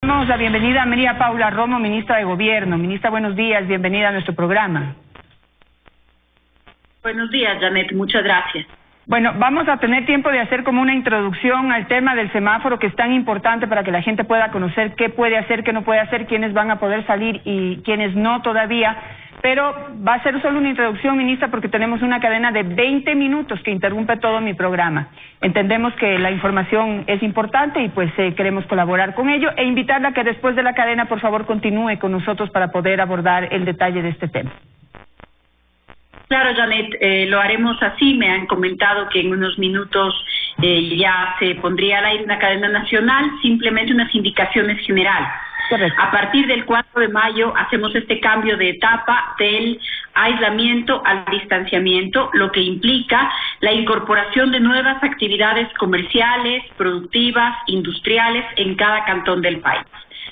Damos la bienvenida a María Paula Romo, ministra de Gobierno. Ministra, buenos días, bienvenida a nuestro programa. Buenos días, Janet, muchas gracias. Bueno, vamos a tener tiempo de hacer como una introducción al tema del semáforo, que es tan importante para que la gente pueda conocer qué puede hacer, qué no puede hacer, quiénes van a poder salir y quiénes no todavía. Pero va a ser solo una introducción, ministra, porque tenemos una cadena de 20 minutos que interrumpe todo mi programa. Entendemos que la información es importante y pues queremos colaborar con ello e invitarla a que después de la cadena, por favor, continúe con nosotros para poder abordar el detalle de este tema. Claro, Janet, lo haremos así. Me han comentado que en unos minutos ya se pondría al aire una cadena nacional, simplemente unas indicaciones generales. Correcto. A partir del 4 de mayo hacemos este cambio de etapa del aislamiento al distanciamiento, lo que implica la incorporación de nuevas actividades comerciales, productivas, industriales en cada cantón del país.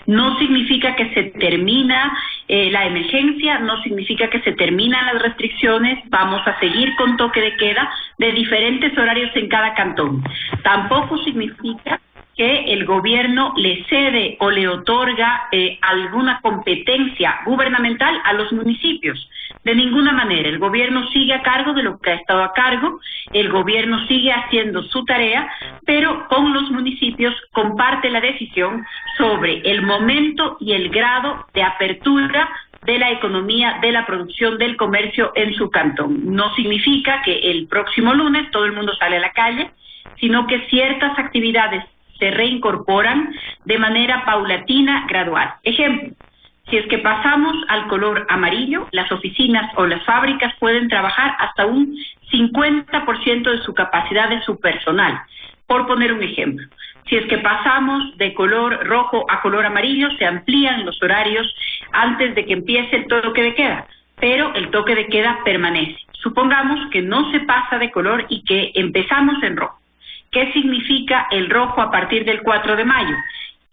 No significa que se termina la emergencia, no significa que se terminan las restricciones, vamos a seguir con toque de queda de diferentes horarios en cada cantón. Tampoco significa que el gobierno le cede o le otorga alguna competencia gubernamental a los municipios. De ninguna manera, el gobierno sigue a cargo de lo que ha estado a cargo, el gobierno sigue haciendo su tarea, pero con los municipios comparte la decisión sobre el momento y el grado de apertura de la economía, de la producción, del comercio en su cantón. No significa que el próximo lunes todo el mundo sale a la calle, sino que ciertas actividades se reincorporan de manera paulatina, gradual. Ejemplo, si es que pasamos al color amarillo, las oficinas o las fábricas pueden trabajar hasta un 50% de su capacidad de su personal, por poner un ejemplo. Si es que pasamos de color rojo a color amarillo, se amplían los horarios antes de que empiece el toque de queda, pero el toque de queda permanece. Supongamos que no se pasa de color y que empezamos en rojo. ¿Qué significa el rojo a partir del 4 de mayo?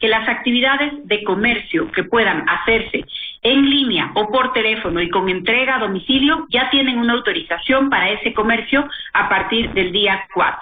Que las actividades de comercio que puedan hacerse en línea o por teléfono y con entrega a domicilio ya tienen una autorización para ese comercio a partir del día 4.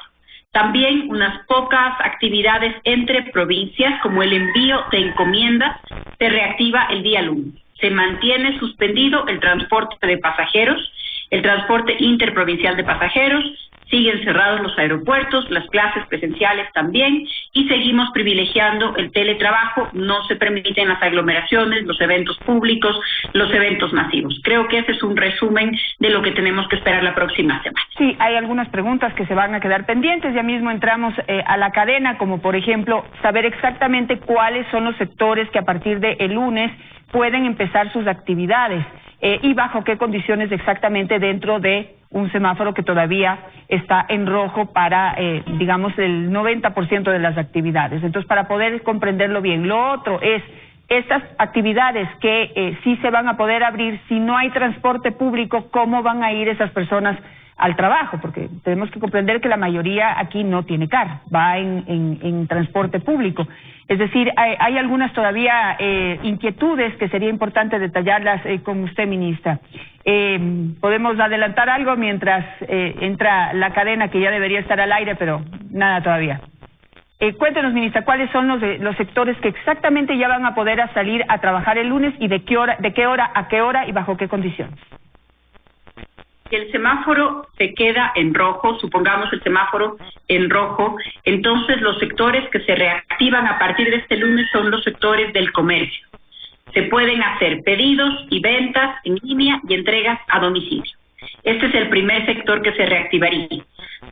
También unas pocas actividades entre provincias, como el envío de encomiendas, se reactiva el día lunes. Se mantiene suspendido el transporte de pasajeros, el transporte interprovincial de pasajeros, siguen cerrados los aeropuertos, las clases presenciales también, y seguimos privilegiando el teletrabajo. No se permiten las aglomeraciones, los eventos públicos, los eventos masivos. Creo que ese es un resumen de lo que tenemos que esperar la próxima semana. Sí, hay algunas preguntas que se van a quedar pendientes. Ya mismo entramos a la cadena, como por ejemplo, saber exactamente cuáles son los sectores que a partir del lunes pueden empezar sus actividades y bajo qué condiciones exactamente dentro de un semáforo que todavía está en rojo para, digamos, el 90% de las actividades. Entonces, para poder comprenderlo bien. Lo otro es, estas actividades que sí se van a poder abrir, si no hay transporte público, ¿cómo van a ir esas personas al trabajo? Porque tenemos que comprender que la mayoría aquí no tiene carro, va en transporte público. Es decir, hay algunas todavía inquietudes que sería importante detallarlas con usted, ministra. Podemos adelantar algo mientras entra la cadena, que ya debería estar al aire, pero nada todavía. Cuéntenos, ministra, ¿cuáles son los sectores que exactamente ya van a poder salir a trabajar el lunes y de qué hora a qué hora y bajo qué condiciones? Si el semáforo se queda en rojo, supongamos el semáforo en rojo, entonces los sectores que se reactivan a partir de este lunes son los sectores del comercio. Se pueden hacer pedidos y ventas en línea y entregas a domicilio. Este es el primer sector que se reactivaría.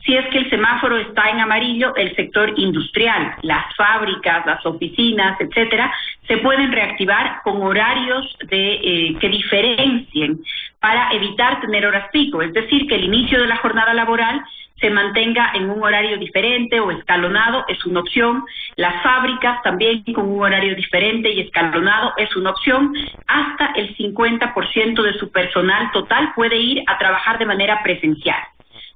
Si es que el semáforo está en amarillo, el sector industrial, las fábricas, las oficinas, etcétera, se pueden reactivar con horarios que diferencien para evitar tener horas pico, es decir, que el inicio de la jornada laboral se mantenga en un horario diferente o escalonado, es una opción. Las fábricas también con un horario diferente y escalonado es una opción. Hasta el 50% de su personal total puede ir a trabajar de manera presencial.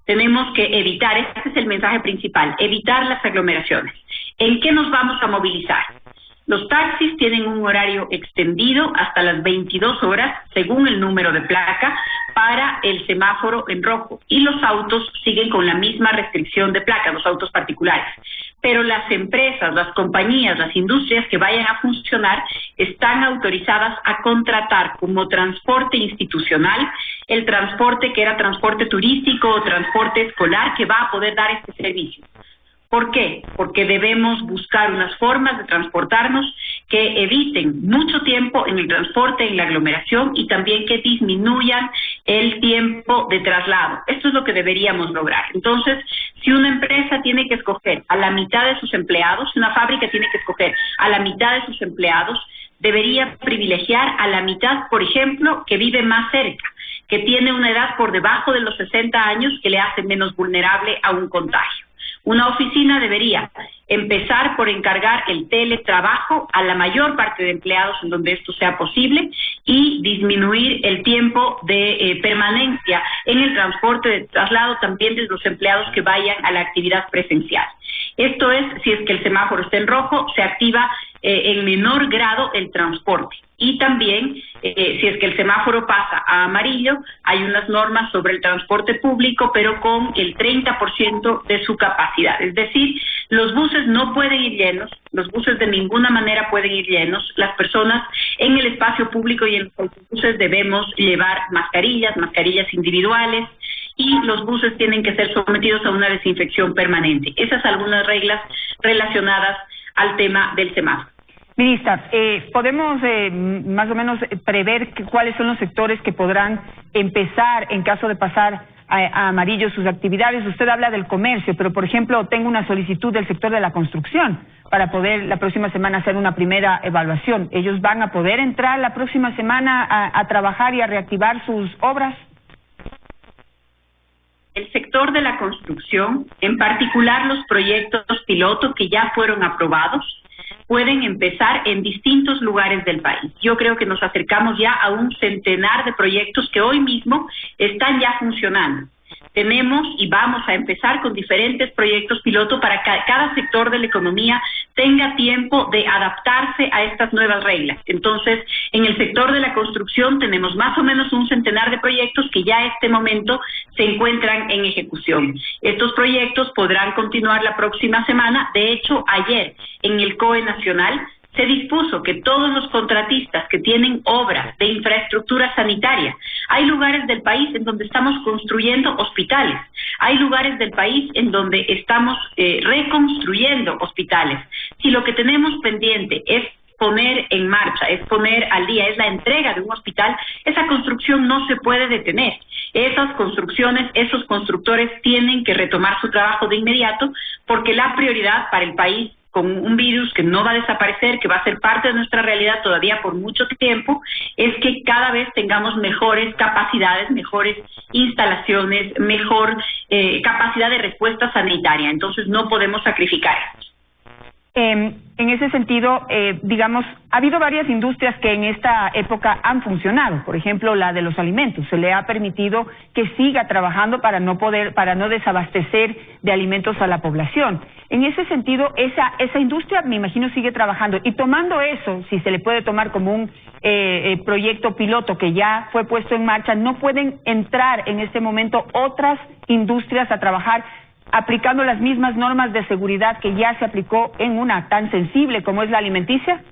Tenemos que evitar, este es el mensaje principal, evitar las aglomeraciones. ¿En qué nos vamos a movilizar? Los taxis tienen un horario extendido hasta las 22 horas, según el número de placa, para el semáforo en rojo y los autos siguen con la misma restricción de placas, los autos particulares. Pero las empresas, las compañías, las industrias que vayan a funcionar están autorizadas a contratar como transporte institucional el transporte que era transporte turístico o transporte escolar que va a poder dar este servicio. ¿Por qué? Porque debemos buscar unas formas de transportarnos que eviten mucho tiempo en el transporte, en la aglomeración y también que disminuyan el tiempo de traslado. Esto es lo que deberíamos lograr. Entonces, si una empresa tiene que escoger a la mitad de sus empleados, si una fábrica tiene que escoger a la mitad de sus empleados, debería privilegiar a la mitad, por ejemplo, que vive más cerca, que tiene una edad por debajo de los 60 años que le hace menos vulnerable a un contagio. Una oficina debería empezar por encargar el teletrabajo a la mayor parte de empleados en donde esto sea posible y disminuir el tiempo de permanencia en el transporte de traslado también de los empleados que vayan a la actividad presencial. Esto es, si es que el semáforo está en rojo, se activa en menor grado el transporte. Y también, si es que el semáforo pasa a amarillo, hay unas normas sobre el transporte público, pero con el 30% de su capacidad. Es decir, los buses no pueden ir llenos, los buses de ninguna manera pueden ir llenos. Las personas en el espacio público y en los autobuses debemos llevar mascarillas individuales, y los buses tienen que ser sometidos a una desinfección permanente. Esas son algunas reglas relacionadas al tema del semáforo. Ministra, ¿podemos más o menos prever cuáles son los sectores que podrán empezar en caso de pasar a amarillo sus actividades? Usted habla del comercio, pero por ejemplo tengo una solicitud del sector de la construcción para poder la próxima semana hacer una primera evaluación. ¿Ellos van a poder entrar la próxima semana a trabajar y a reactivar sus obras? El sector de la construcción, en particular los proyectos piloto que ya fueron aprobados, pueden empezar en distintos lugares del país. Yo creo que nos acercamos ya a un centenar de proyectos que hoy mismo están ya funcionando. Tenemos y vamos a empezar con diferentes proyectos piloto para que cada sector de la economía tenga tiempo de adaptarse a estas nuevas reglas. Entonces, en el sector de la construcción tenemos más o menos un centenar de proyectos que ya a este momento se encuentran en ejecución. Estos proyectos podrán continuar la próxima semana. De hecho, ayer en el COE Nacional se dispuso que todos los contratistas que tienen obras de infraestructura sanitaria, hay lugares del país en donde estamos construyendo hospitales, hay lugares del país en donde estamos reconstruyendo hospitales. Si lo que tenemos pendiente es poner en marcha, es poner al día, es la entrega de un hospital, esa construcción no se puede detener. Esas construcciones, esos constructores tienen que retomar su trabajo de inmediato porque la prioridad para el país con un virus que no va a desaparecer, que va a ser parte de nuestra realidad todavía por mucho tiempo, es que cada vez tengamos mejores capacidades, mejores instalaciones, mejor capacidad de respuesta sanitaria. Entonces no podemos sacrificar eso. En ese sentido, digamos, ha habido varias industrias que en esta época han funcionado. Por ejemplo, la de los alimentos. Se le ha permitido que siga trabajando para no desabastecer de alimentos a la población. En ese sentido, esa industria, me imagino, sigue trabajando. Y tomando eso, si se le puede tomar como un proyecto piloto que ya fue puesto en marcha, ¿no pueden entrar en este momento otras industrias a trabajar aplicando las mismas normas de seguridad que ya se aplicó en una tan sensible como es la alimenticia?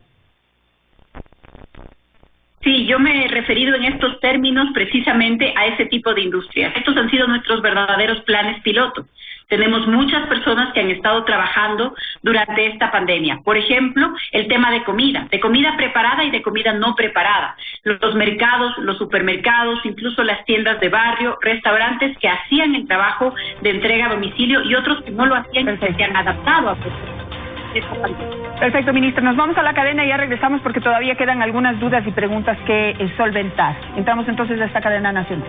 Sí, yo me he referido en estos términos precisamente a ese tipo de industrias. Estos han sido nuestros verdaderos planes piloto. Tenemos muchas personas que han estado trabajando durante esta pandemia. Por ejemplo, el tema de comida preparada y de comida no preparada. Los mercados, los supermercados, incluso las tiendas de barrio, restaurantes que hacían el trabajo de entrega a domicilio y otros que no lo hacían y se han adaptado a esta pandemia. Perfecto, ministra. Nos vamos a la cadena y ya regresamos porque todavía quedan algunas dudas y preguntas que solventar. Entramos entonces a esta cadena nacional.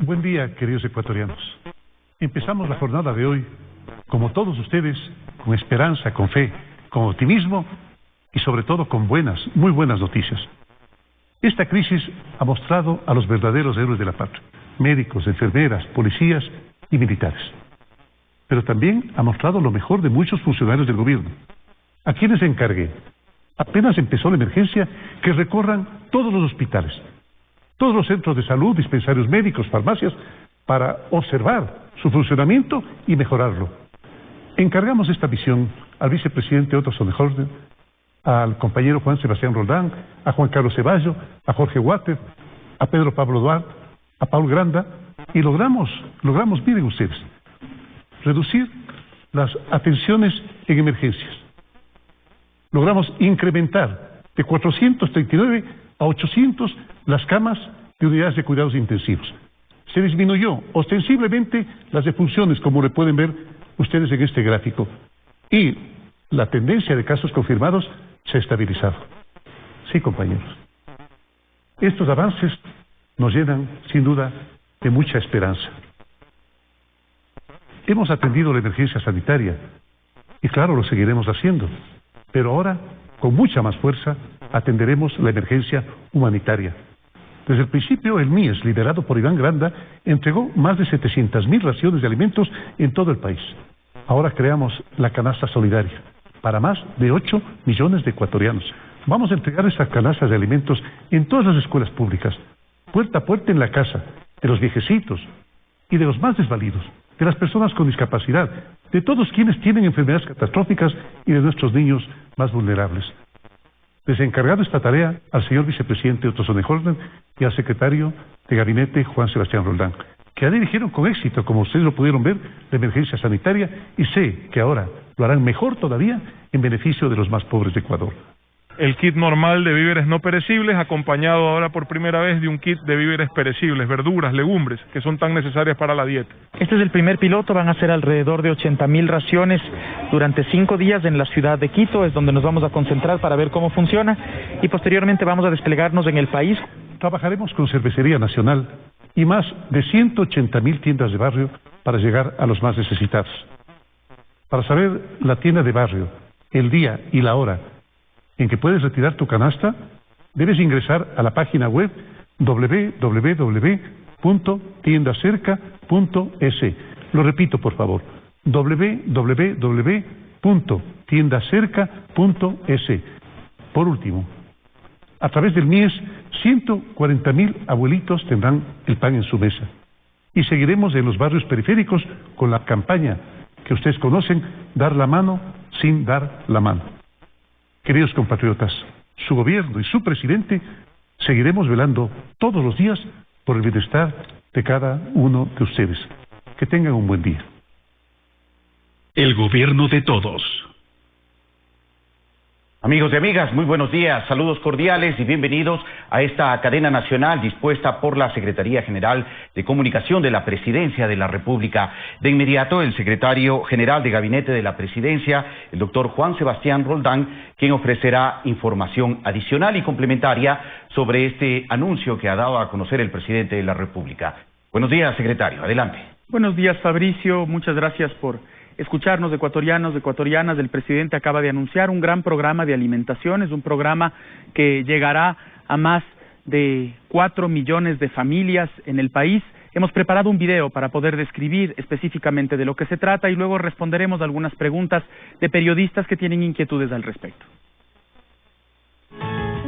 Buen día, queridos ecuatorianos. Empezamos la jornada de hoy, como todos ustedes, con esperanza, con fe, con optimismo y sobre todo con muy buenas noticias. Esta crisis ha mostrado a los verdaderos héroes de la patria, médicos, enfermeras, policías y militares. Pero también ha mostrado lo mejor de muchos funcionarios del gobierno, a quienes encargué, apenas empezó la emergencia, que recorran todos los hospitales, todos los centros de salud, dispensarios médicos, farmacias, para observar su funcionamiento y mejorarlo. Encargamos esta misión al vicepresidente Otto Sonnenhorst, al compañero Juan Sebastián Roldán, a Juan Carlos Ceballos, a Jorge Water, a Pedro Pablo Duarte, a Paul Granda, y logramos, miren ustedes, reducir las atenciones en emergencias. Logramos incrementar de 439 a 800 las camas de unidades de cuidados intensivos. Se disminuyó ostensiblemente las defunciones, como le pueden ver ustedes en este gráfico, y la tendencia de casos confirmados se ha estabilizado. Sí, compañeros. Estos avances nos llenan, sin duda, de mucha esperanza. Hemos atendido la emergencia sanitaria, y claro, lo seguiremos haciendo, pero ahora, con mucha más fuerza, atenderemos la emergencia humanitaria. Desde el principio, el MIES, liderado por Iván Granda, entregó más de 700.000 raciones de alimentos en todo el país. Ahora creamos la canasta solidaria para más de 8 millones de ecuatorianos. Vamos a entregar estas canastas de alimentos en todas las escuelas públicas, puerta a puerta en la casa, de los viejecitos y de los más desvalidos, de las personas con discapacidad, de todos quienes tienen enfermedades catastróficas y de nuestros niños más vulnerables. Les he encargado esta tarea al señor vicepresidente Otto Sonnenhorst y al secretario de gabinete Juan Sebastián Roldán, que ya dirigieron con éxito, como ustedes lo pudieron ver, la emergencia sanitaria, y sé que ahora lo harán mejor todavía en beneficio de los más pobres de Ecuador. El kit normal de víveres no perecibles, acompañado ahora por primera vez de un kit de víveres perecibles, verduras, legumbres, que son tan necesarias para la dieta. Este es el primer piloto, van a ser alrededor de 80.000 raciones durante 5 días en la ciudad de Quito, es donde nos vamos a concentrar para ver cómo funciona, y posteriormente vamos a desplegarnos en el país. Trabajaremos con Cervecería Nacional y más de 180.000 tiendas de barrio para llegar a los más necesitados. Para saber la tienda de barrio, el día y la hora en que puedes retirar tu canasta, debes ingresar a la página web www.tiendacerca.es. Lo repito, por favor, www.tiendacerca.es. Por último, a través del MIES, 140.000 abuelitos tendrán el pan en su mesa. Y seguiremos en los barrios periféricos con la campaña que ustedes conocen, Dar la mano sin dar la mano. Queridos compatriotas, su gobierno y su presidente seguiremos velando todos los días por el bienestar de cada uno de ustedes. Que tengan un buen día. El gobierno de todos. Amigos y amigas, muy buenos días, saludos cordiales y bienvenidos a esta cadena nacional dispuesta por la Secretaría General de Comunicación de la Presidencia de la República. De inmediato, el secretario general de Gabinete de la Presidencia, el doctor Juan Sebastián Roldán, quien ofrecerá información adicional y complementaria sobre este anuncio que ha dado a conocer el presidente de la República. Buenos días, secretario, adelante. Buenos días, Fabricio, muchas gracias por escucharnos, ecuatorianos, ecuatorianas. El presidente acaba de anunciar un gran programa de alimentación, es un programa que llegará a más de 4 millones de familias en el país. Hemos preparado un video para poder describir específicamente de lo que se trata y luego responderemos algunas preguntas de periodistas que tienen inquietudes al respecto.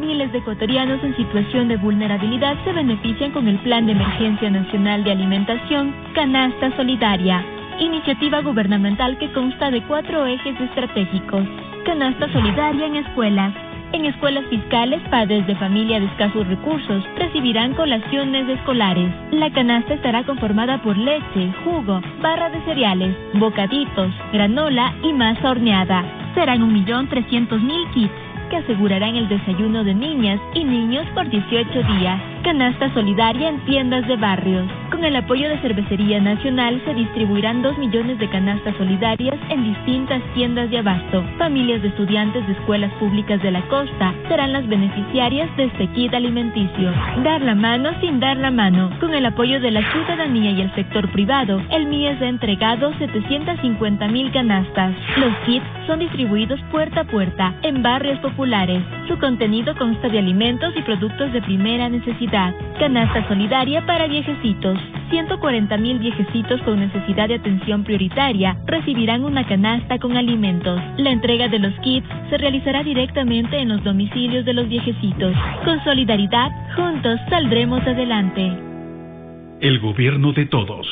Miles de ecuatorianos en situación de vulnerabilidad se benefician con el Plan de Emergencia Nacional de Alimentación Canasta Solidaria, iniciativa gubernamental que consta de 4 ejes estratégicos. Canasta solidaria en escuelas. En escuelas fiscales, padres de familia de escasos recursos recibirán colaciones escolares. La canasta estará conformada por leche, jugo, barra de cereales, bocaditos, granola y masa horneada. Serán 1.300.000 kits que asegurarán el desayuno de niñas y niños por 18 días. Canasta solidaria en tiendas de barrios. Con el apoyo de Cervecería Nacional se distribuirán 2 millones de canastas solidarias en distintas tiendas de abasto. Familias de estudiantes de escuelas públicas de la costa serán las beneficiarias de este kit alimenticio. Dar la mano sin dar la mano. Con el apoyo de la ciudadanía y el sector privado, el MIES ha entregado 750.000 canastas. Los kits son distribuidos puerta a puerta en barrios populares. Su contenido consta de alimentos y productos de primera necesidad. Canasta solidaria para viejecitos. 140,000 viejecitos con necesidad de atención prioritaria recibirán una canasta con alimentos. La entrega de los kits se realizará directamente en los domicilios de los viejecitos. Con solidaridad, juntos saldremos adelante. El gobierno de todos.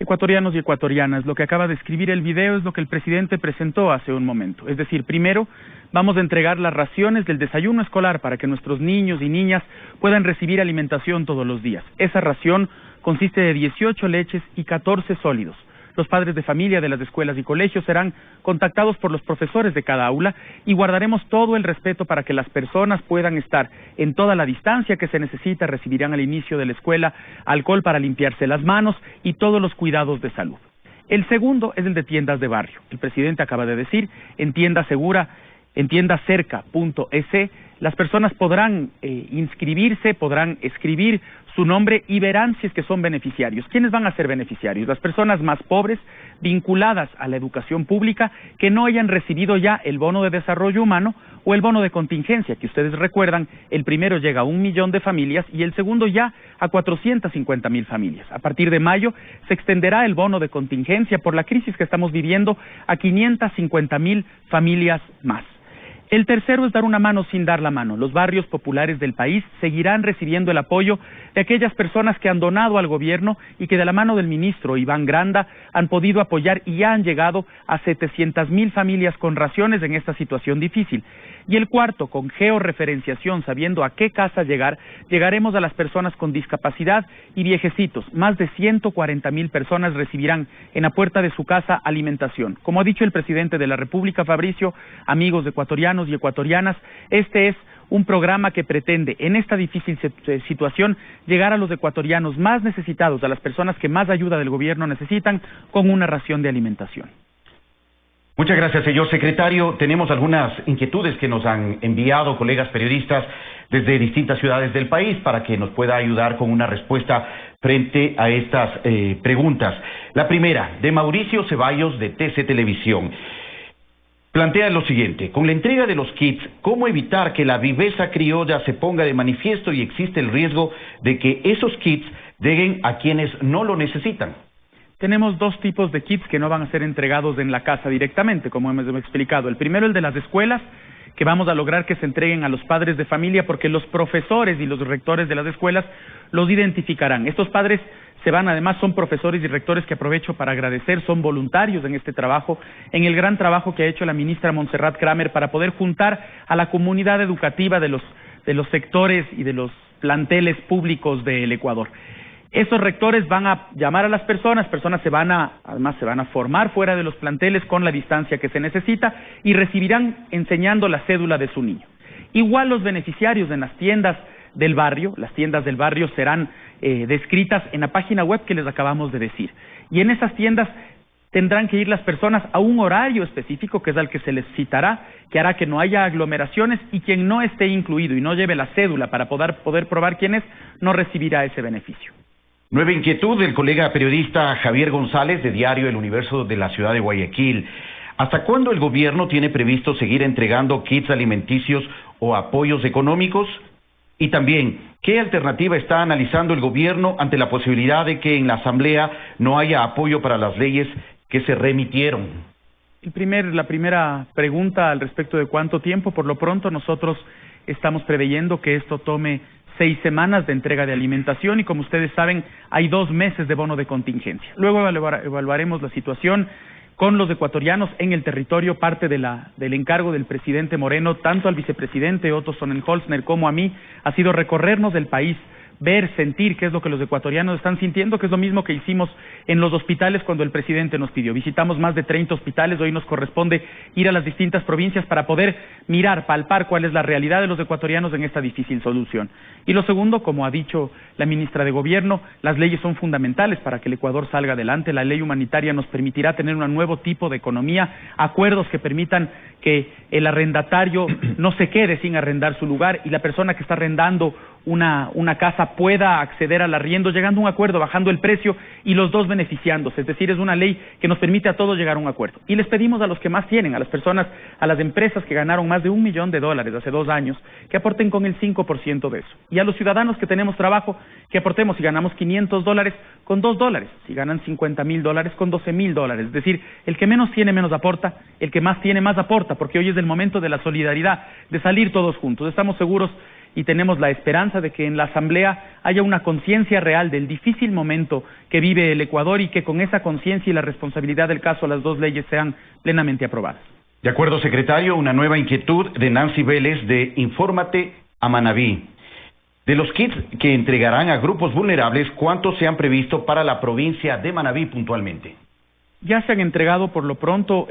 Ecuatorianos y ecuatorianas, lo que acaba de escribir el video es lo que el presidente presentó hace un momento. Es decir, primero vamos a entregar las raciones del desayuno escolar para que nuestros niños y niñas puedan recibir alimentación todos los días. Esa ración consiste de 18 leches y 14 sólidos. Los padres de familia de las escuelas y colegios serán contactados por los profesores de cada aula y guardaremos todo el respeto para que las personas puedan estar en toda la distancia que se necesita. Recibirán al inicio de la escuela alcohol para limpiarse las manos y todos los cuidados de salud. El segundo es el de tiendas de barrio. El presidente acaba de decir, en tienda segura, en tiendacerca.es, las personas podrán inscribirse, podrán escribir su nombre y verán si es que son beneficiarios. ¿Quiénes van a ser beneficiarios? Las personas más pobres, vinculadas a la educación pública, que no hayan recibido ya el bono de desarrollo humano o el bono de contingencia, que ustedes recuerdan, el primero llega a 1 millón de familias y el segundo ya a 450,000 familias. A partir de mayo se extenderá el bono de contingencia por la crisis que estamos viviendo a 550,000 familias más. El tercero es dar una mano sin dar la mano. Los barrios populares del país seguirán recibiendo el apoyo de aquellas personas que han donado al gobierno y que de la mano del ministro Iván Granda han podido apoyar y ya han llegado a 700,000 familias con raciones en esta situación difícil. Y el cuarto, con georreferenciación, sabiendo a qué casa llegar, llegaremos a las personas con discapacidad y viejecitos. Más de 140,000 personas recibirán en la puerta de su casa alimentación. Como ha dicho el presidente de la República, Fabricio, amigos ecuatorianos y ecuatorianas, este es un programa que pretende, en esta difícil situación, llegar a los ecuatorianos más necesitados, a las personas que más ayuda del gobierno necesitan, con una ración de alimentación. Muchas gracias, señor secretario. Tenemos algunas inquietudes que nos han enviado colegas periodistas desde distintas ciudades del país para que nos pueda ayudar con una respuesta frente a estas preguntas. La primera, de Mauricio Ceballos, de TC Televisión. Plantea lo siguiente: con la entrega de los kits, ¿cómo evitar que la viveza criolla se ponga de manifiesto y existe el riesgo de que esos kits lleguen a quienes no lo necesitan? Tenemos dos tipos de kits que no van a ser entregados en la casa directamente, como hemos explicado. El primero, el de las escuelas, que vamos a lograr que se entreguen a los padres de familia, porque los profesores y los rectores de las escuelas los identificarán. Estos padres además son profesores y rectores que aprovecho para agradecer, son voluntarios en este trabajo, en el gran trabajo que ha hecho la ministra Montserrat Kramer para poder juntar a la comunidad educativa de los sectores y de los planteles públicos del Ecuador. Esos rectores van a llamar a las personas se van a formar fuera de los planteles con la distancia que se necesita y recibirán enseñando la cédula de su niño. Igual los beneficiarios en las tiendas del barrio, las tiendas del barrio serán descritas en la página web que les acabamos de decir. Y en esas tiendas tendrán que ir las personas a un horario específico, que es al que se les citará, que hará que no haya aglomeraciones, y quien no esté incluido y no lleve la cédula para poder probar quién es, no recibirá ese beneficio. Nueva inquietud del colega periodista Javier González, de Diario El Universo de la ciudad de Guayaquil. ¿Hasta cuándo el gobierno tiene previsto seguir entregando kits alimenticios o apoyos económicos? Y también, ¿qué alternativa está analizando el gobierno ante la posibilidad de que en la Asamblea no haya apoyo para las leyes que se remitieron? La primera pregunta al respecto de cuánto tiempo. Por lo pronto nosotros estamos preveyendo que esto tome 6 semanas de entrega de alimentación y, como ustedes saben, hay 2 meses de bono de contingencia. Luego evaluaremos la situación con los ecuatorianos en el territorio. Parte del encargo del presidente Moreno, tanto al vicepresidente Otto Sonnenholzner como a mí, ha sido recorrernos del país, ver, sentir qué es lo que los ecuatorianos están sintiendo, que es lo mismo que hicimos en los hospitales cuando el presidente nos pidió. Visitamos más de 30 hospitales, hoy nos corresponde ir a las distintas provincias para poder mirar, palpar cuál es la realidad de los ecuatorianos en esta difícil solución. Y lo segundo, como ha dicho la ministra de Gobierno, las leyes son fundamentales para que el Ecuador salga adelante. La ley humanitaria nos permitirá tener un nuevo tipo de economía, acuerdos que permitan que el arrendatario no se quede sin arrendar su lugar y la persona que está arrendando una casa pueda acceder al arriendo, llegando a un acuerdo, bajando el precio y los dos beneficiándose. Es decir, es una ley que nos permite a todos llegar a un acuerdo. Y les pedimos a los que más tienen, a las personas, a las empresas que ganaron más de $1 millón hace 2 años, que aporten con el 5% de eso. Y a los ciudadanos que tenemos trabajo, que aportemos, si ganamos $500, con $2. Si ganan $50,000, con $12,000. Es decir, el que menos tiene, menos aporta, el que más tiene, más aporta, porque hoy es el momento de la solidaridad, de salir todos juntos. Estamos seguros y tenemos la esperanza de que en la Asamblea haya una conciencia real del difícil momento que vive el Ecuador y que con esa conciencia y la responsabilidad del caso las 2 leyes sean plenamente aprobadas. De acuerdo, secretario, una nueva inquietud de Nancy Vélez de Infórmate a Manabí. De los kits que entregarán a grupos vulnerables, ¿cuántos se han previsto para la provincia de Manabí puntualmente? Ya se han entregado por lo pronto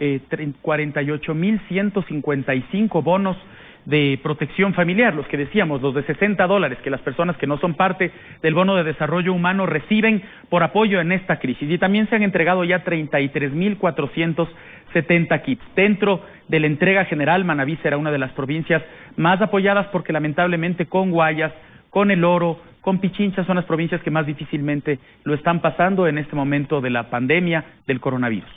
48,155 bonos de protección familiar, los que decíamos, los de $60 que las personas que no son parte del bono de desarrollo humano reciben por apoyo en esta crisis. Y también se han entregado ya 33,470 kits. Dentro de la entrega general, Manabí será una de las provincias más apoyadas porque lamentablemente con Guayas, con El Oro, con Pichincha son las provincias que más difícilmente lo están pasando en este momento de la pandemia del coronavirus.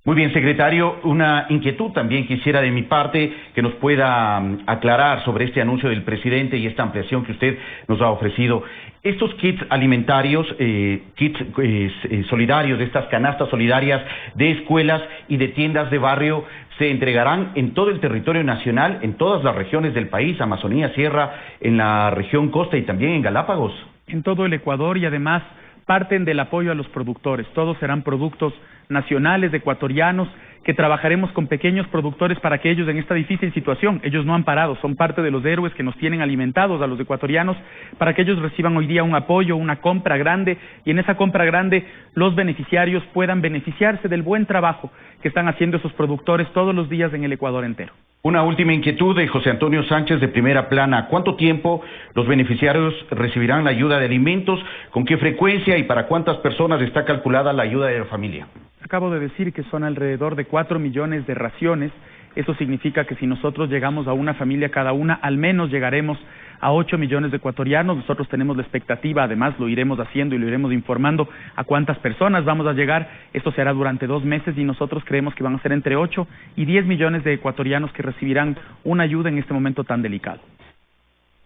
Muy bien, secretario, una inquietud también quisiera de mi parte que nos pueda aclarar sobre este anuncio del presidente y esta ampliación que usted nos ha ofrecido. Estos kits alimentarios, solidarios, de estas canastas solidarias de escuelas y de tiendas de barrio, se entregarán en todo el territorio nacional, en todas las regiones del país, Amazonía, Sierra, en la región costa y también en Galápagos. En todo el Ecuador y además parten del apoyo a los productores. Todos serán productos nacionales, ecuatorianos, que trabajaremos con pequeños productores para que ellos en esta difícil situación, ellos no han parado, son parte de los héroes que nos tienen alimentados a los ecuatorianos, para que ellos reciban hoy día un apoyo, una compra grande, y en esa compra grande los beneficiarios puedan beneficiarse del buen trabajo que están haciendo esos productores todos los días en el Ecuador entero. Una última inquietud de José Antonio Sánchez de Primera Plana. ¿Cuánto tiempo los beneficiarios recibirán la ayuda de alimentos? ¿Con qué frecuencia y para cuántas personas está calculada la ayuda de la familia? Acabo de decir que son alrededor de 4 millones de raciones. Eso significa que si nosotros llegamos a una familia cada una, al menos llegaremos a 8 millones de ecuatorianos. Nosotros tenemos la expectativa, además lo iremos haciendo y lo iremos informando a cuántas personas vamos a llegar. Esto se hará durante 2 meses y nosotros creemos que van a ser entre 8 y 10 millones de ecuatorianos que recibirán una ayuda en este momento tan delicado.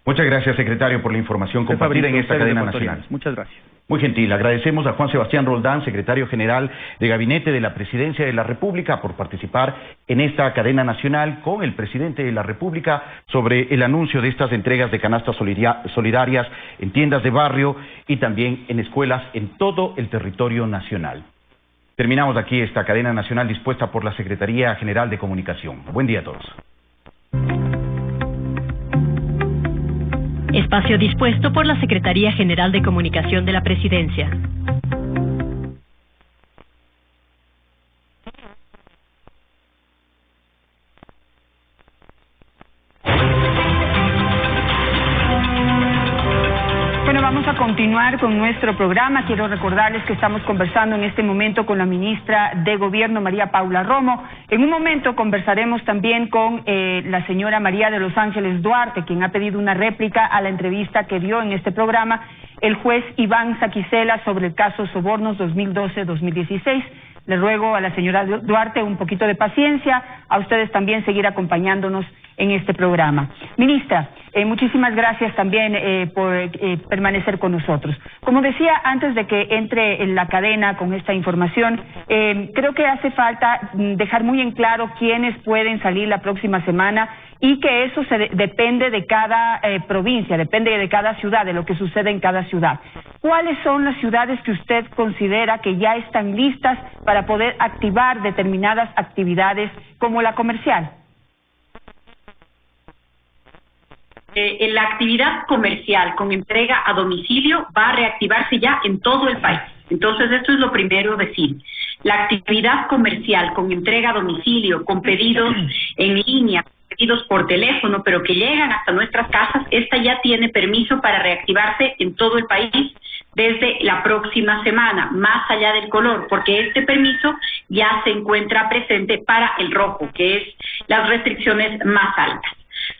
Muchas gracias, secretario, por la información compartida en esta cadena nacional. Muchas gracias. Muy gentil. Agradecemos a Juan Sebastián Roldán, secretario general de Gabinete de la Presidencia de la República, por participar en esta cadena nacional con el presidente de la República sobre el anuncio de estas entregas de canastas solidarias en tiendas de barrio y también en escuelas en todo el territorio nacional. Terminamos aquí esta cadena nacional dispuesta por la Secretaría General de Comunicación. Buen día a todos. Espacio dispuesto por la Secretaría General de Comunicación de la Presidencia. Bueno, vamos a continuar con nuestro programa. Quiero recordarles que estamos conversando en este momento con la ministra de Gobierno, María Paula Romo. En un momento conversaremos también con la señora María de los Ángeles Duarte, quien ha pedido una réplica a la entrevista que dio en este programa el juez Iván Saquicela sobre el caso Sobornos 2012-2016. Le ruego a la señora Duarte un poquito de paciencia, a ustedes también seguir acompañándonos en este programa. Ministra, muchísimas gracias también por permanecer con nosotros. Como decía antes de que entre en la cadena con esta información, creo que hace falta dejar muy en claro quiénes pueden salir la próxima semana y que eso depende de cada provincia, depende de cada ciudad, de lo que sucede en cada ciudad. ¿Cuáles son las ciudades que usted considera que ya están listas para poder activar determinadas actividades como la comercial? La actividad comercial con entrega a domicilio va a reactivarse ya en todo el país. Entonces, esto es lo primero decir. La actividad comercial con entrega a domicilio, con pedidos en línea, pedidos por teléfono, pero que llegan hasta nuestras casas, esta ya tiene permiso para reactivarse en todo el país desde la próxima semana, más allá del color, porque este permiso ya se encuentra presente para el rojo, que es las restricciones más altas.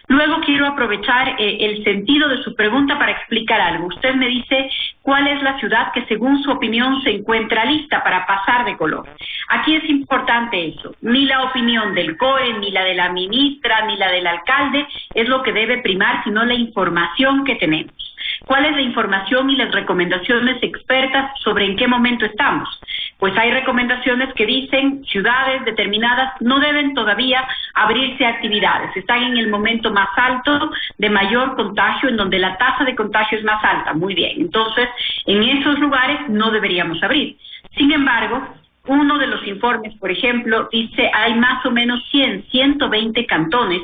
Luego quiero aprovechar el sentido de su pregunta para explicar algo. Usted me dice cuál es la ciudad que según su opinión se encuentra lista para pasar de color. Aquí es importante eso. Ni la opinión del COE, ni la de la ministra, ni la del alcalde es lo que debe primar, sino la información que tenemos. ¿Cuál es la información y las recomendaciones expertas sobre en qué momento estamos? Pues hay recomendaciones que dicen ciudades determinadas no deben todavía abrirse actividades, están en el momento más alto de mayor contagio, en donde la tasa de contagio es más alta. Muy bien, entonces en esos lugares no deberíamos abrir. Sin embargo, uno de los informes, por ejemplo, dice hay más o menos 120 cantones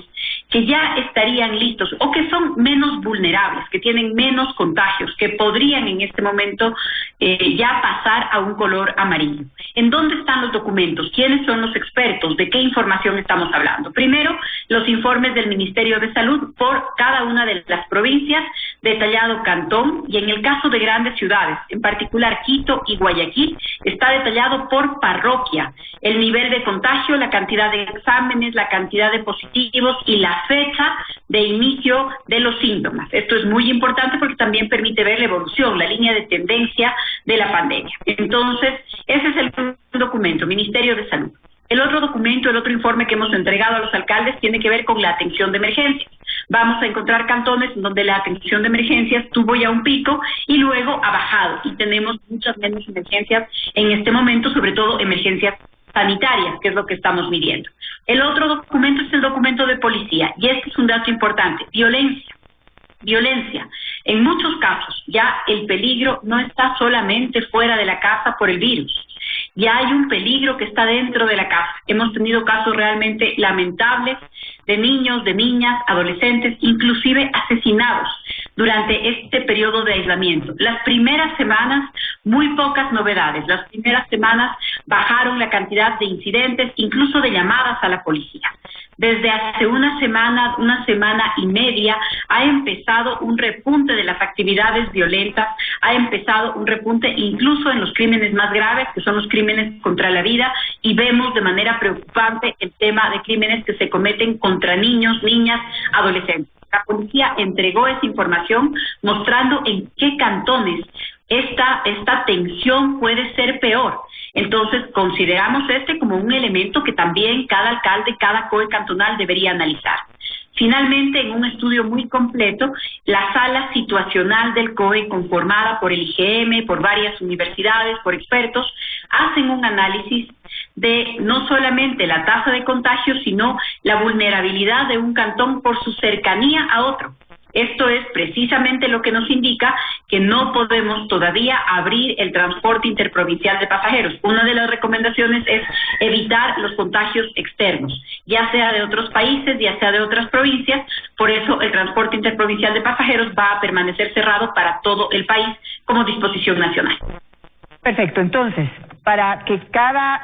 que ya estarían listos o que son menos vulnerables, que tienen menos contagios, que podrían en este momento ya pasar a un color amarillo. ¿En dónde están los documentos? ¿Quiénes son los expertos? ¿De qué información estamos hablando? Primero, los informes del Ministerio de Salud por cada una de las provincias, detallado cantón, y en el caso de grandes ciudades, en particular Quito y Guayaquil, está detallado por parroquia, el nivel de contagio, la cantidad de exámenes, la cantidad de positivos y la fecha de inicio de los síntomas. Esto es muy importante porque también permite ver la evolución, la línea de tendencia de la pandemia. Entonces, ese es el documento, Ministerio de Salud. El otro documento, el otro informe que hemos entregado a los alcaldes tiene que ver con la atención de emergencias. Vamos a encontrar cantones donde la atención de emergencias tuvo ya un pico y luego ha bajado, y tenemos muchas menos emergencias en este momento, sobre todo emergencias sanitarias, que es lo que estamos midiendo. El otro documento es el documento de policía, y este es un dato importante: violencia. En muchos casos ya el peligro no está solamente fuera de la casa por el virus, ya hay un peligro que está dentro de la casa. Hemos tenido casos realmente lamentables de niños, de niñas, adolescentes, inclusive asesinados durante este periodo de aislamiento. Las primeras semanas, muy pocas novedades. Las primeras semanas bajaron la cantidad de incidentes, incluso de llamadas a la policía. Desde hace una semana y media, ha empezado un repunte de las actividades violentas, ha empezado un repunte incluso en los crímenes más graves, que son los crímenes contra la vida, y vemos de manera preocupante el tema de crímenes que se cometen contra niños, niñas, adolescentes. La policía entregó esa información mostrando en qué cantones esta tensión puede ser peor. Entonces, consideramos como un elemento que también cada alcalde, cada COE cantonal debería analizar. Finalmente, en un estudio muy completo, la sala situacional del COE, conformada por el IGM, por varias universidades, por expertos, hacen un análisis de no solamente la tasa de contagio, sino la vulnerabilidad de un cantón por su cercanía a otro. Esto es precisamente lo que nos indica que no podemos todavía abrir el transporte interprovincial de pasajeros. Una de las recomendaciones es evitar los contagios externos, ya sea de otros países, ya sea de otras provincias. Por eso el transporte interprovincial de pasajeros va a permanecer cerrado para todo el país como disposición nacional. Perfecto. Entonces, para que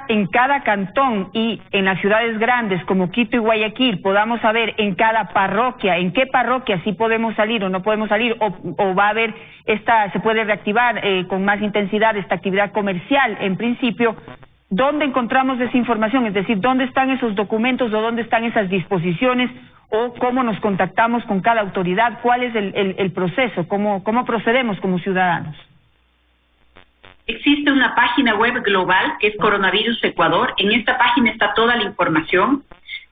en cada cantón y en las ciudades grandes como Quito y Guayaquil podamos saber en cada parroquia, en qué parroquia sí podemos salir o no podemos salir, o va a haber se puede reactivar con más intensidad esta actividad comercial, en principio, ¿dónde encontramos esa información? Es decir, ¿dónde están esos documentos o dónde están esas disposiciones, o cómo nos contactamos con cada autoridad? ¿Cuál es el proceso? ¿Cómo procedemos como ciudadanos? Existe una página web global que es Coronavirus Ecuador. En esta página está toda la información.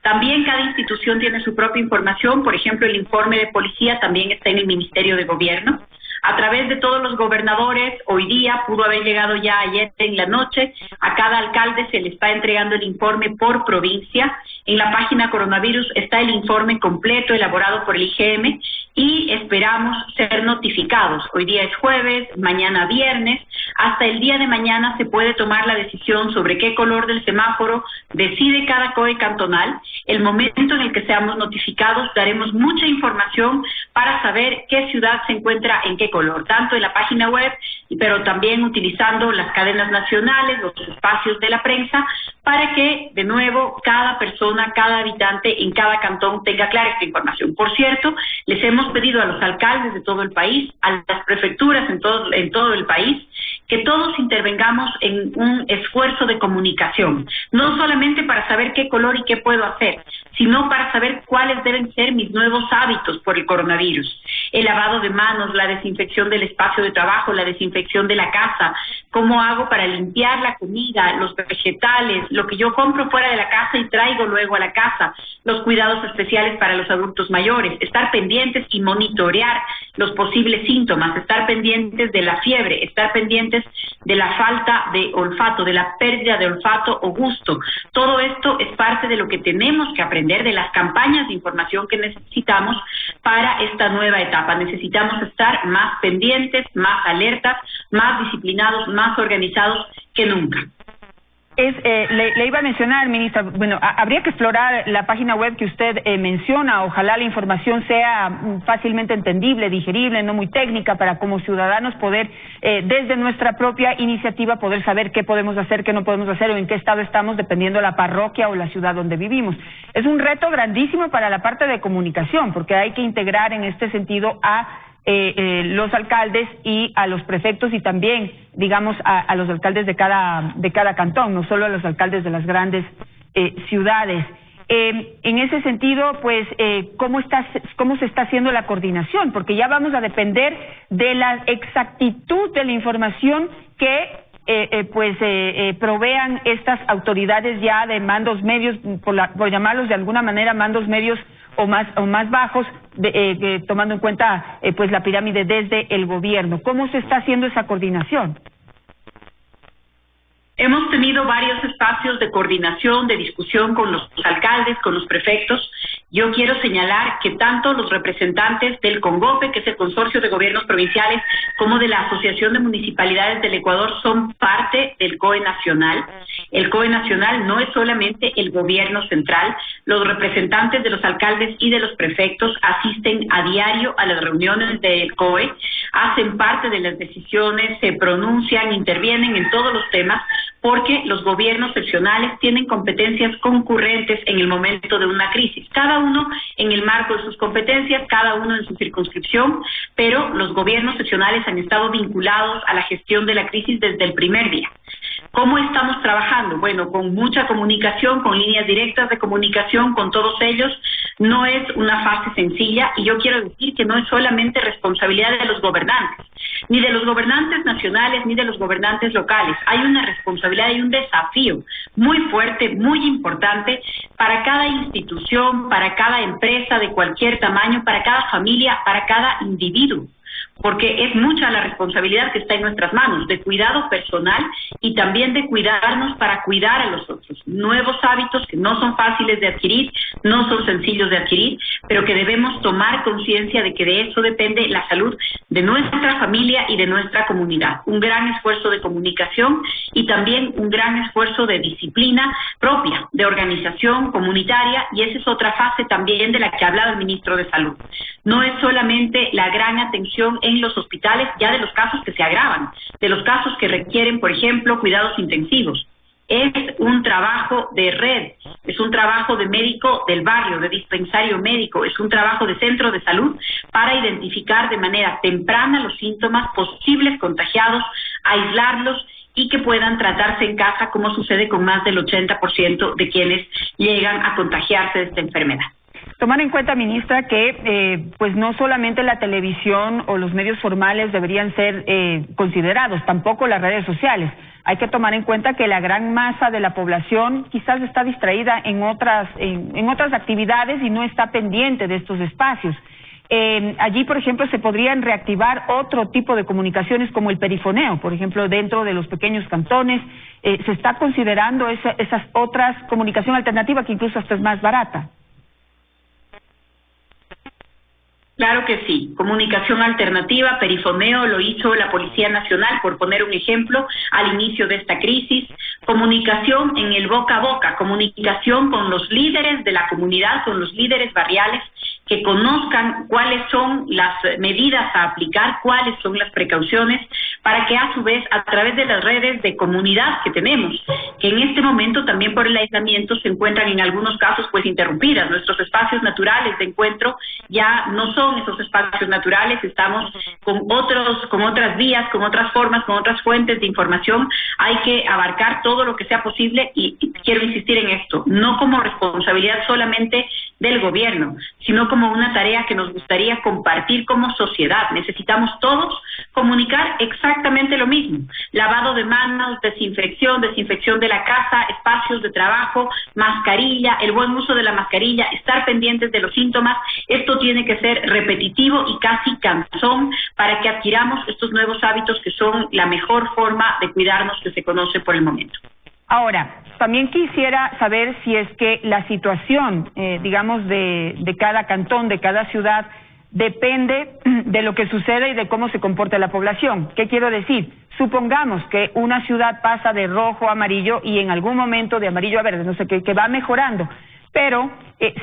También cada institución tiene su propia información. Por ejemplo, el informe de policía también está en el Ministerio de Gobierno. A través de todos los gobernadores, hoy día, pudo haber llegado ya ayer en la noche, a cada alcalde se le está entregando el informe por provincia. En la página Coronavirus está el informe completo elaborado por el IGM y esperamos ser notificados. Hoy día es jueves, mañana viernes. Hasta el día de mañana se puede tomar la decisión sobre qué color del semáforo decide cada COE cantonal. El momento en el que seamos notificados daremos mucha información para saber qué ciudad se encuentra en qué color, tanto en la página web, pero también utilizando las cadenas nacionales, los espacios de la prensa, para que, de nuevo, cada persona, cada habitante en cada cantón tenga clara esta información. Por cierto, les hemos pedido a los alcaldes de todo el país, a las prefecturas en todo el país, que todos intervengamos en un esfuerzo de comunicación, no solamente para saber qué color y qué puedo hacer, sino para saber cuáles deben ser mis nuevos hábitos por el coronavirus. El lavado de manos, la desinfección del espacio de trabajo, la desinfección de la casa, cómo hago para limpiar la comida, los vegetales, lo que yo compro fuera de la casa y traigo luego a la casa, los cuidados especiales para los adultos mayores, estar pendientes y monitorear los posibles síntomas, estar pendientes de la fiebre, estar pendientes de la falta de olfato, de la pérdida de olfato o gusto. Todo esto es parte de lo que tenemos que aprender, de las campañas de información que necesitamos para esta nueva etapa. Necesitamos estar más pendientes, más alertas, más disciplinados, más organizados que nunca. Le iba a mencionar, ministra, bueno, habría que explorar la página web que usted menciona. Ojalá la información sea fácilmente entendible, digerible, no muy técnica, para como ciudadanos poder, desde nuestra propia iniciativa, poder saber qué podemos hacer, qué no podemos hacer o en qué estado estamos, dependiendo de la parroquia o la ciudad donde vivimos. Es un reto grandísimo para la parte de comunicación, porque hay que integrar en este sentido a los alcaldes y a los prefectos y también, digamos, a los alcaldes de cada cantón, no solo a los alcaldes de las grandes ciudades. En ese sentido, pues, ¿cómo se está haciendo la coordinación? Porque ya vamos a depender de la exactitud de la información que provean estas autoridades ya de mandos medios, por llamarlos de alguna manera mandos medios o más bajos, tomando en cuenta pues la pirámide desde el gobierno. ¿Cómo se está haciendo esa coordinación? Hemos tenido varios espacios de coordinación, de discusión con los alcaldes, con los prefectos. Yo quiero señalar que tanto los representantes del CONGOPE, que es el Consorcio de Gobiernos Provinciales, como de la Asociación de Municipalidades del Ecuador son parte del COE Nacional. El COE Nacional no es solamente el gobierno central. Los representantes de los alcaldes y de los prefectos asisten a diario a las reuniones del COE, hacen parte de las decisiones, se pronuncian, intervienen en todos los temas, porque los gobiernos seccionales tienen competencias concurrentes en el momento de una crisis, cada uno en el marco de sus competencias, cada uno en su circunscripción, pero los gobiernos seccionales han estado vinculados a la gestión de la crisis desde el primer día. ¿Cómo estamos trabajando? Bueno, con mucha comunicación, con líneas directas de comunicación con todos ellos. No es una fase sencilla y yo quiero decir que no es solamente responsabilidad de los gobernantes, ni de los gobernantes nacionales, ni de los gobernantes locales. Hay una responsabilidad y un desafío muy fuerte, muy importante para cada institución, para cada empresa de cualquier tamaño, para cada familia, para cada individuo. Porque es mucha la responsabilidad que está en nuestras manos, de cuidado personal y también de cuidarnos para cuidar a los otros. Nuevos hábitos que no son fáciles de adquirir, no son sencillos de adquirir, pero que debemos tomar conciencia de que de eso depende la salud de nuestra familia y de nuestra comunidad. Un gran esfuerzo de comunicación y también un gran esfuerzo de disciplina propia, de organización comunitaria, y esa es otra fase también de la que ha hablado el ministro de Salud. No es solamente la gran atención en los hospitales, ya de los casos que se agravan, de los casos que requieren, por ejemplo, cuidados intensivos. Es un trabajo de red, es un trabajo de médico del barrio, de dispensario médico, es un trabajo de centro de salud para identificar de manera temprana los síntomas, posibles contagiados, aislarlos y que puedan tratarse en casa, como sucede con más del 80% de quienes llegan a contagiarse de esta enfermedad. Tomar en cuenta, ministra, que pues no solamente la televisión o los medios formales deberían ser considerados, tampoco las redes sociales. Hay que tomar en cuenta que la gran masa de la población quizás está distraída en otras actividades y no está pendiente de estos espacios. Allí, por ejemplo, se podrían reactivar otro tipo de comunicaciones como el perifoneo, por ejemplo, dentro de los pequeños cantones. ¿Se está considerando esas otras comunicación alternativa que incluso hasta es más barata? Claro que sí, comunicación alternativa, perifoneo, lo hizo la Policía Nacional, por poner un ejemplo, al inicio de esta crisis. Comunicación en el boca a boca, comunicación con los líderes de la comunidad, con los líderes barriales, que conozcan cuáles son las medidas a aplicar, cuáles son las precauciones para que a su vez, a través de las redes de comunidad que tenemos, que en este momento también por el aislamiento se encuentran en algunos casos pues interrumpidas, nuestros espacios naturales de encuentro ya no son esos espacios naturales, estamos con otras vías, con otras formas, con otras fuentes de información. Hay que abarcar todo lo que sea posible y quiero insistir en esto, no como responsabilidad solamente del gobierno, sino como una tarea que nos gustaría compartir como sociedad. Necesitamos todos comunicar exactamente lo mismo: lavado de manos, desinfección de la casa, espacios de trabajo, mascarilla, el buen uso de la mascarilla, estar pendientes de los síntomas. Esto tiene que ser repetitivo y casi cansón para que adquiramos estos nuevos hábitos que son la mejor forma de cuidarnos que se conoce por el momento. Ahora, también quisiera saber si es que la situación, digamos, de cada cantón, de cada ciudad, depende de lo que sucede y de cómo se comporta la población. ¿Qué quiero decir? Supongamos que una ciudad pasa de rojo a amarillo y en algún momento de amarillo a verde, no sé, que va mejorando. Pero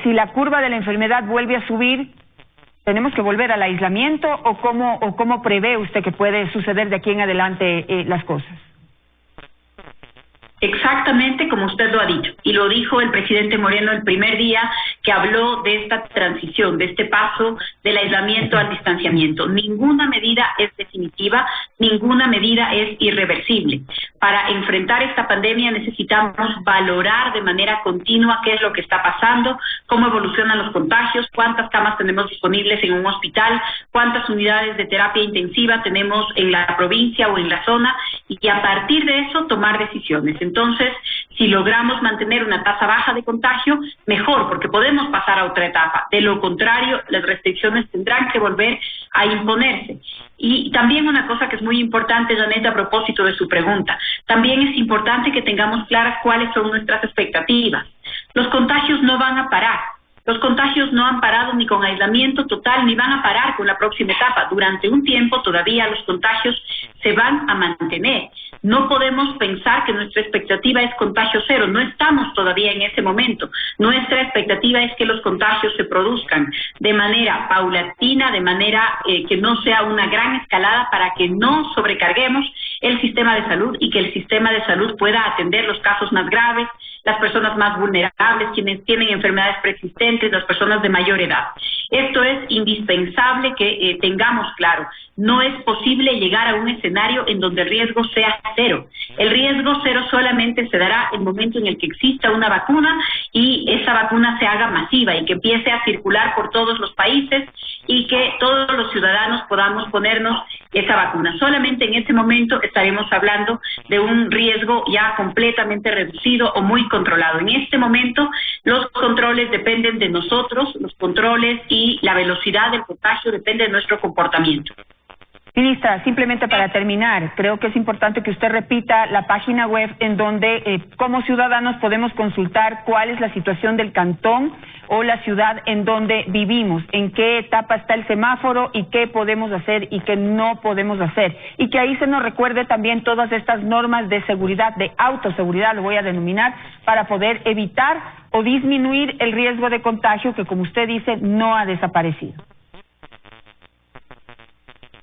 si la curva de la enfermedad vuelve a subir, ¿tenemos que volver al aislamiento o cómo prevé usted que puede suceder de aquí en adelante las cosas? Exactamente como usted lo ha dicho, y lo dijo el presidente Moreno el primer día que habló de esta transición, de este paso del aislamiento al distanciamiento. Ninguna medida es definitiva, ninguna medida es irreversible. Para enfrentar esta pandemia necesitamos valorar de manera continua qué es lo que está pasando, cómo evolucionan los contagios, cuántas camas tenemos disponibles en un hospital, cuántas unidades de terapia intensiva tenemos en la provincia o en la zona, y a partir de eso tomar decisiones. Entonces, si logramos mantener una tasa baja de contagio, mejor, porque podemos pasar a otra etapa. De lo contrario, las restricciones tendrán que volver a imponerse. Y también una cosa que es muy importante, Janet, a propósito de su pregunta, también es importante que tengamos claras cuáles son nuestras expectativas. Los contagios no van a parar. Los contagios no han parado ni con aislamiento total, ni van a parar con la próxima etapa. Durante un tiempo todavía los contagios se van a mantener. No podemos pensar que nuestra expectativa es contagio cero. No estamos todavía en ese momento. Nuestra expectativa es que los contagios se produzcan de manera paulatina, de manera que no sea una gran escalada, para que no sobrecarguemos el sistema de salud y que el sistema de salud pueda atender los casos más graves, las personas más vulnerables, quienes tienen enfermedades preexistentes, las personas de mayor edad. Esto es indispensable que tengamos claro. No es posible llegar a un escenario en donde el riesgo sea cero. El riesgo cero solamente se dará en el momento en el que exista una vacuna y esa vacuna se haga masiva y que empiece a circular por todos los países y que todos los ciudadanos podamos ponernos esa vacuna. Solamente en ese momento estaremos hablando de un riesgo ya completamente reducido o muy controlado. En este momento los controles dependen de nosotros, los controles y la velocidad del contagio depende de nuestro comportamiento. Ministra, simplemente para terminar, creo que es importante que usted repita la página web en donde como ciudadanos podemos consultar cuál es la situación del cantón o la ciudad en donde vivimos, en qué etapa está el semáforo y qué podemos hacer y qué no podemos hacer. Y que ahí se nos recuerde también todas estas normas de seguridad, de autoseguridad, lo voy a denominar, para poder evitar o disminuir el riesgo de contagio que, como usted dice, no ha desaparecido.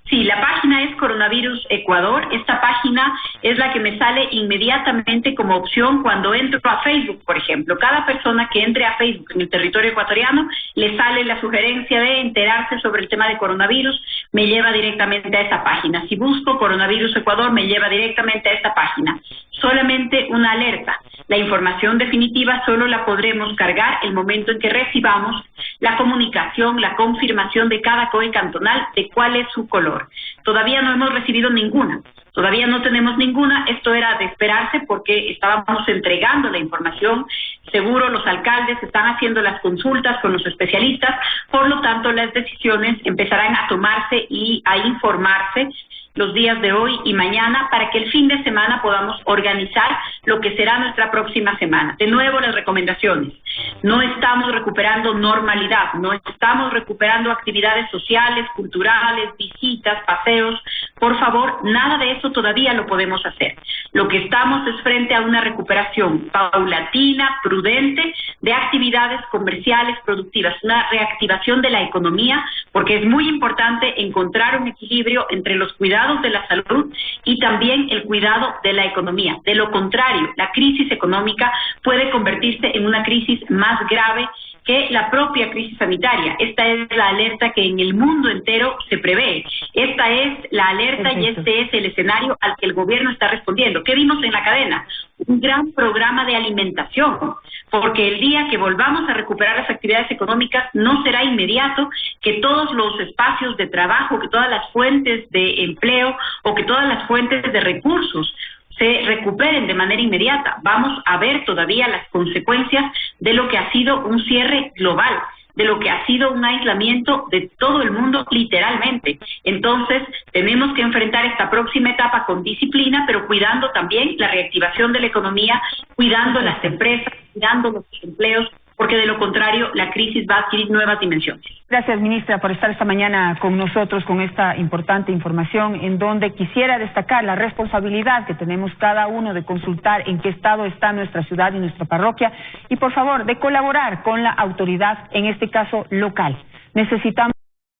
Sí, la página es Coronavirus Ecuador. Esta página es la que me sale inmediatamente como opción cuando entro a Facebook, por ejemplo. Cada persona que entre a Facebook en el territorio ecuatoriano le sale la sugerencia de enterarse sobre el tema de coronavirus, me lleva directamente a esa página. Si busco Coronavirus Ecuador, me lleva directamente a esta página. Solamente una alerta. La información definitiva solo la podremos cargar el momento en que recibamos la comunicación, la confirmación de cada COE cantonal de cuál es su color. Todavía no hemos recibido ninguna, todavía no tenemos ninguna. Esto era de esperarse porque estábamos entregando la información. Seguro los alcaldes están haciendo las consultas con los especialistas, por lo tanto las decisiones empezarán a tomarse y a informarse los días de hoy y mañana para que el fin de semana podamos organizar lo que será nuestra próxima semana. De nuevo, las recomendaciones. No estamos recuperando normalidad, no estamos recuperando actividades sociales, culturales, visitas, paseos. Por favor, nada de eso todavía lo podemos hacer. Lo que estamos es frente a una recuperación paulatina, prudente, de actividades actividades comerciales productivas, una reactivación de la economía, porque es muy importante encontrar un equilibrio entre los cuidados de la salud y también el cuidado de la economía. De lo contrario, la crisis económica puede convertirse en una crisis más grave que la propia crisis sanitaria. Esta es la alerta que en el mundo entero se prevé. Esta es la alerta y este es el escenario al que el gobierno está respondiendo. ¿Qué vimos en la cadena? Un gran programa de alimentación, porque el día que volvamos a recuperar las actividades económicas no será inmediato que todos los espacios de trabajo, que todas las fuentes de empleo o que todas las fuentes de recursos se recuperen de manera inmediata. Vamos a ver todavía las consecuencias de lo que ha sido un cierre global, de lo que ha sido un aislamiento de todo el mundo literalmente. Entonces, tenemos que enfrentar esta próxima etapa con disciplina, pero cuidando también la reactivación de la economía, cuidando las empresas, cuidando los empleos, porque de lo contrario la crisis va a adquirir nuevas dimensiones. Gracias, ministra, por estar esta mañana con nosotros con esta importante información, en donde quisiera destacar la responsabilidad que tenemos cada uno de consultar en qué estado está nuestra ciudad y nuestra parroquia, y por favor de colaborar con la autoridad, en este caso local. Necesitamos